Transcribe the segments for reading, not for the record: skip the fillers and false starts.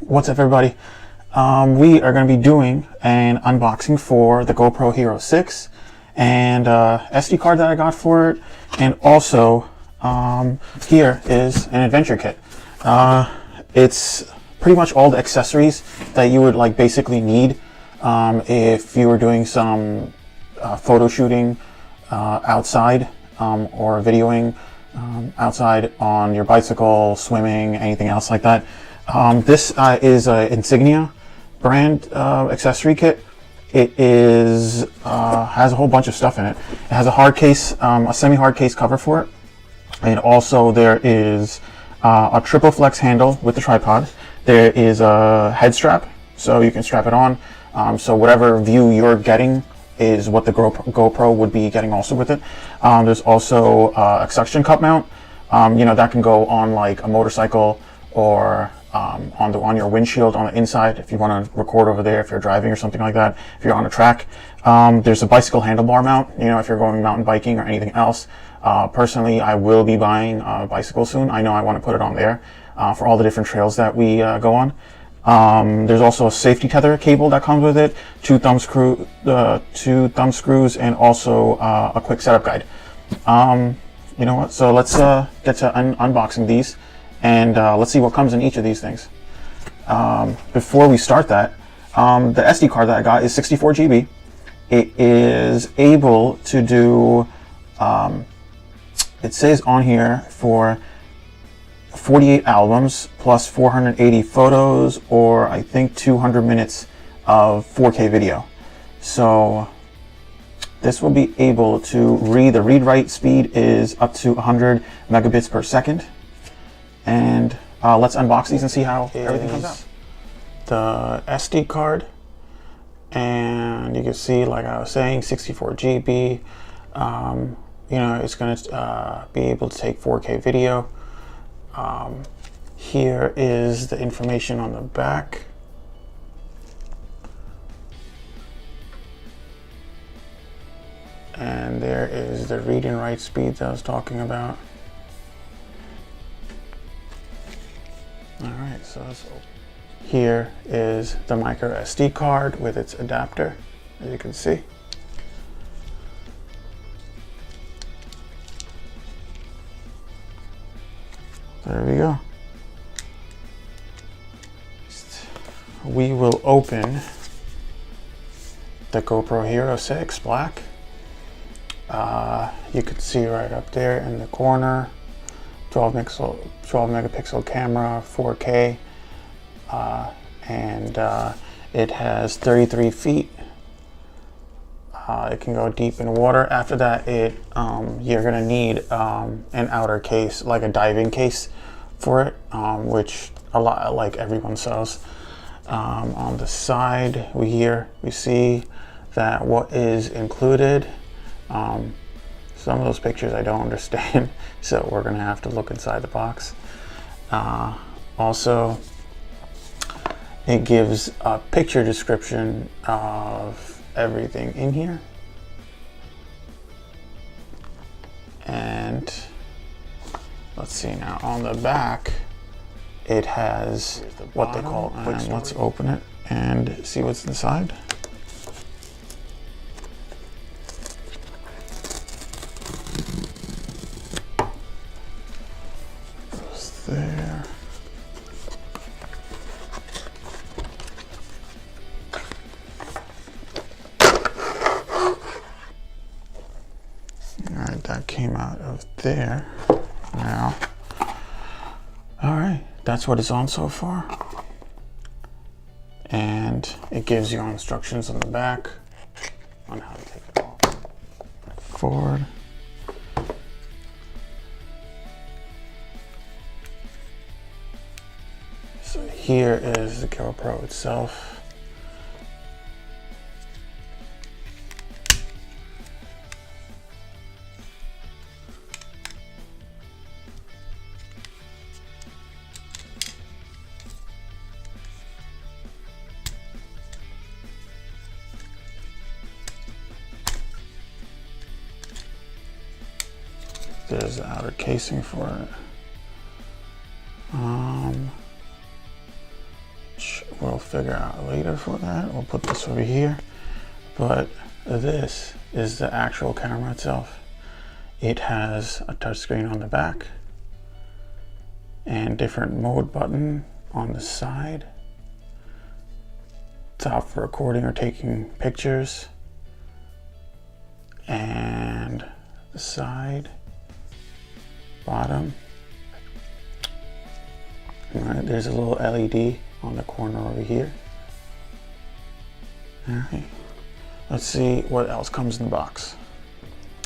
What's up, everybody? We are going to be doing an unboxing for the GoPro Hero 6 and SD card that I got for it, and also here is an adventure kit. It's pretty much all the accessories that you would basically need if you were doing some photo shooting outside or videoing outside on your bicycle, swimming, anything else like that. This is an Insignia brand accessory kit. It is has a whole bunch of stuff in it. It has a hard case, a semi-hard case cover for it, and also there is a triple flex handle with the tripod. There is a head strap, so you can strap it on. So whatever view you're getting is what the GoPro would be getting also with it. There's also a suction cup mount. That can go on like a motorcycle or on your windshield on the inside if you want to record over there, if you're driving or something like that, if you're on a track. There's a bicycle handlebar mount, if you're going mountain biking or anything else. Personally, I will be buying a bicycle soon. I know I want to put it on there for all the different trails that we go on. There's also a safety tether cable that comes with it, two thumb screws, and also a quick setup guide. You know what? So let's get to unboxing these, and let's see what comes in each of these things. Before we start that, the SD card that I got is 64 GB. It is able to do, it says on here, for 48 albums plus 480 photos, or I think 200 minutes of 4K video. So this will be able to read, the read-write speed is up to 100 megabits per second. And let's unbox these and see how everything comes out. The SD card, and you can see, like I was saying, 64 GB. It's going to be able to take 4K video. Here is the information on the back. And there is the read and write speed that I was talking about. Alright, so here is the micro SD card with its adapter, as you can see. There we go. We will open the GoPro Hero 6 Black. You can see right up there in the corner, 12 megapixel camera, 4K, and it has 33 feet. It can go deep in water. After that, you're gonna need an outer case, like a diving case for it, which a lot, like everyone sells. On the side, we see that what is included. Some of those pictures I don't understand, so we're gonna have to look inside the box. Also, it gives a picture description of everything in here, and let's see now, on the back it has what they call, and let's open it and see what's inside. Goes there. Alright, that came out of there. Now, alright, that's what it's on so far. And it gives you instructions on the back on how to take it off. Forward. So here is the GoPro itself. There's the outer casing for it. we'll figure out later for that. We'll put this over here. But this is the actual camera itself. It has a touchscreen on the back and different mode button on the side. Top for recording or taking pictures, and the side, bottom. All right, there's a little LED on the corner over here. All right, let's see what else comes in the box.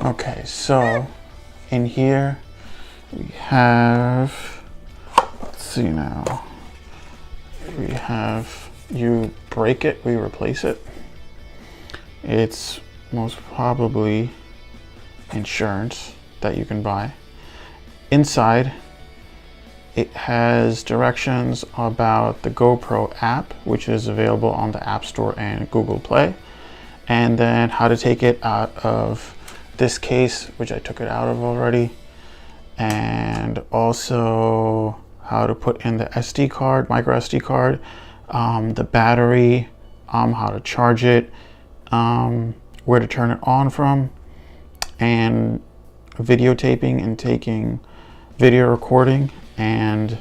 Okay, so in here we have, let's see now, we have, you break it, we replace it. It's most probably insurance that you can buy. Inside, it has directions about the GoPro app, which is available on the App Store and Google Play, and then how to take it out of this case, which I took it out of already, and also how to put in the SD card, micro SD card, the battery, how to charge it, where to turn it on from, and videotaping and taking video recording and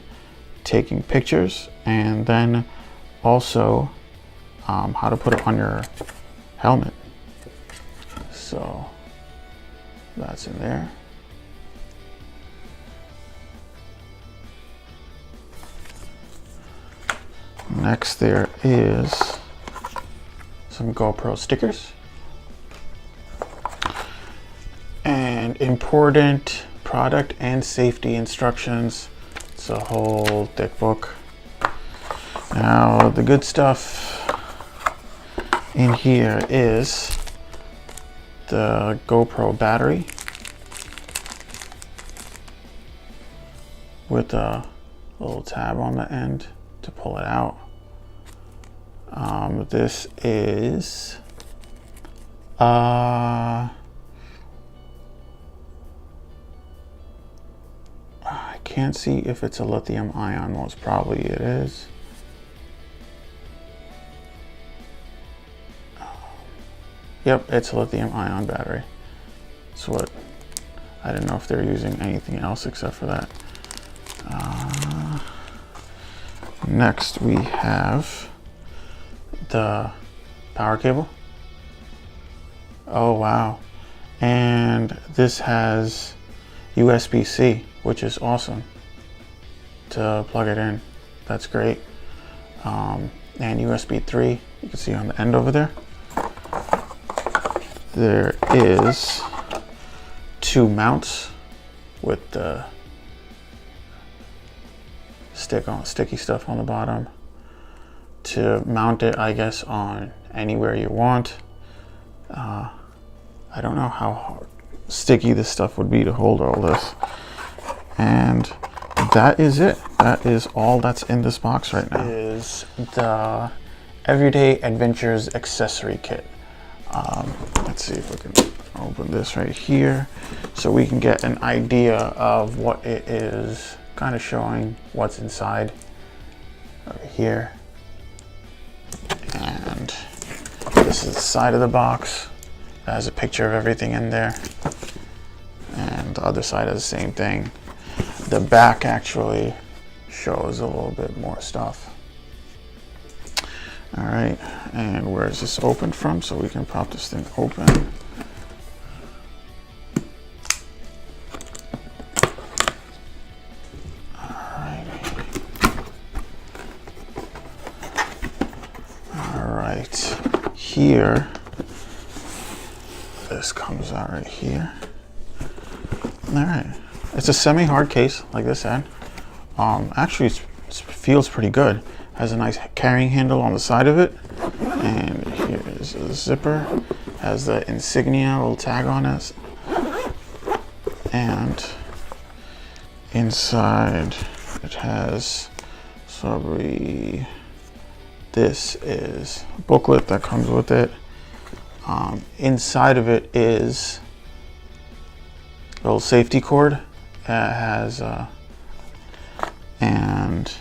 taking pictures, and then also how to put it on your helmet. So that's in there. Next, there is some GoPro stickers and important product and safety instructions. It's a whole thick book. Now, the good stuff in here is the GoPro battery with a little tab on the end to pull it out. This is I can't see if it's a lithium ion. Most probably it is. Yep, it's a lithium ion battery. That's what, I didn't know if they're using anything else except for that. Next we have the power cable. Oh wow. And this has USB-C, which is awesome to plug it in. That's great. And USB 3, you can see on the end over there. There is 2 mounts with the sticky stuff on the bottom to mount it, I guess, on anywhere you want. I don't know how sticky this stuff would be to hold all this. And that is it. That is all that's in this box right now. Is the Everyday Adventures accessory kit. Let's see if we can open this right here so we can get an idea of what it is, kind of showing what's inside over here. And this is the side of the box. It has a picture of everything in there. And the other side has the same thing. The back actually shows a little bit more stuff. All right, and where is this open from? So we can pop this thing open. All right, here, this comes out right here. All right, it's a semi-hard case like this end. Actually, it feels pretty good. Has a nice carrying handle on the side of it, and here is a zipper. Has the Insignia little tag on it, and inside it has probably, this is a booklet that comes with it. Inside of it is a little safety cord. It has and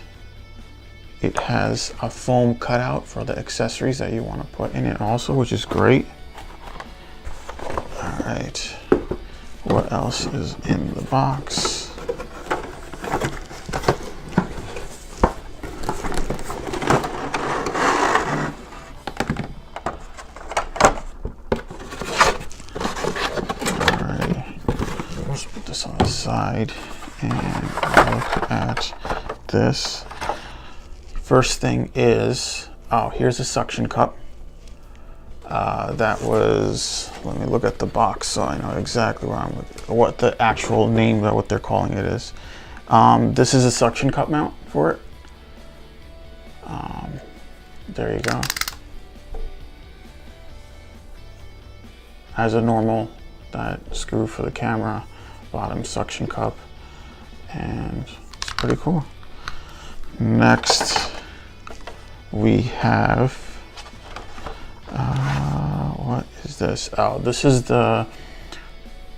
it has a foam cutout for the accessories that you want to put in it also, which is great. All right, what else is in the box? Let's put this on the side and look at this. First thing is, oh, here's a suction cup. That was, let me look at the box so I know exactly what the actual name of what they're calling it is. This is a suction cup mount for it. There you go. Has a normal that screw for the camera, bottom suction cup, and it's pretty cool. Next we have what is this? Oh, this is the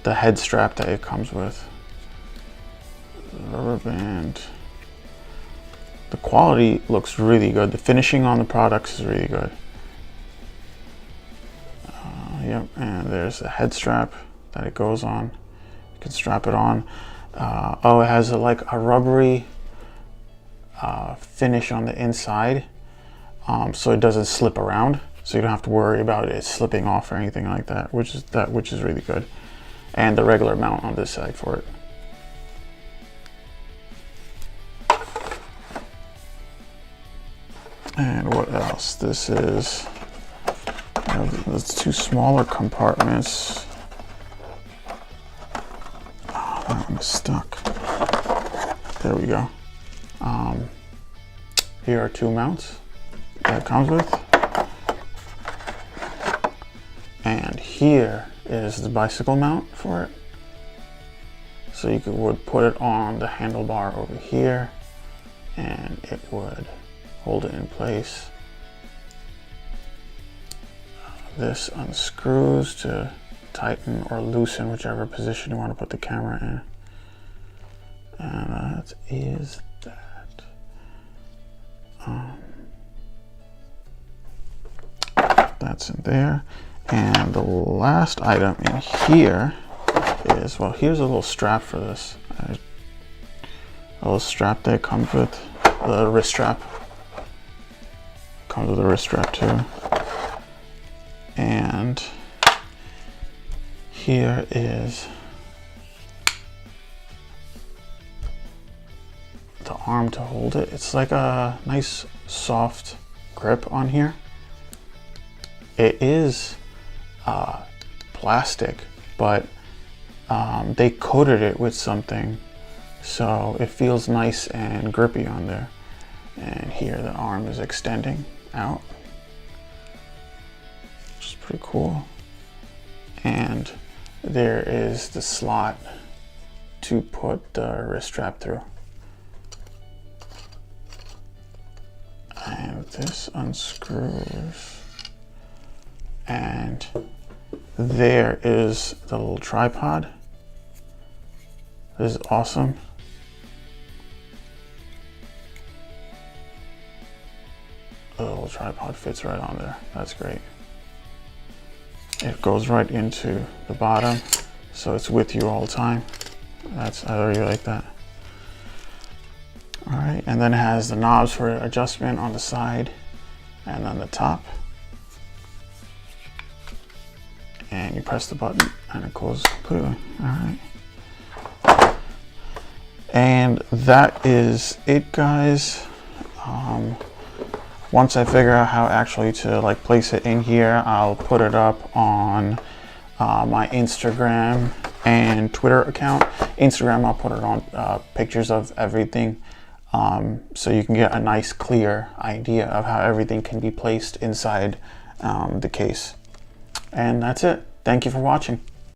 head strap that it comes with. Rubber band. The quality looks really good. The finishing on the products is really good. Yep, and there's the head strap that it goes on. You can strap it on. Oh, it has like a rubbery finish on the inside, so it doesn't slip around. So you don't have to worry about it slipping off or anything like that, which is really good. And the regular mount on this side for it. And what else? This is there's two smaller compartments. Oh, that one's stuck. There we go. Here are two mounts that it comes with. And here is the bicycle mount for it. So you would put it on the handlebar over here and it would hold it in place. This unscrews to tighten or loosen whichever position you want to put the camera in. And that is that. That's in there. And the last item in here is, well, here's a little strap for this. A little strap that comes with the wrist strap. Comes with a wrist strap too. And here is the arm to hold it. It's like a nice soft grip on here. It is plastic, but they coated it with something so it feels nice and grippy on there. And here the arm is extending out, which is pretty cool. And there is the slot to put the wrist strap through. And this unscrews. And there is the little tripod. This is awesome. The little tripod fits right on there. That's great. It goes right into the bottom, so it's with you all the time. I really like that. All right, and then it has the knobs for adjustment on the side and on the top. And you press the button and it goes completely. All right. And that is it, guys. Once I figure out how actually to like place it in here, I'll put it up on my Instagram and Twitter account. Instagram, I'll put it on pictures of everything, so you can get a nice clear idea of how everything can be placed inside the case. And that's it. Thank you for watching.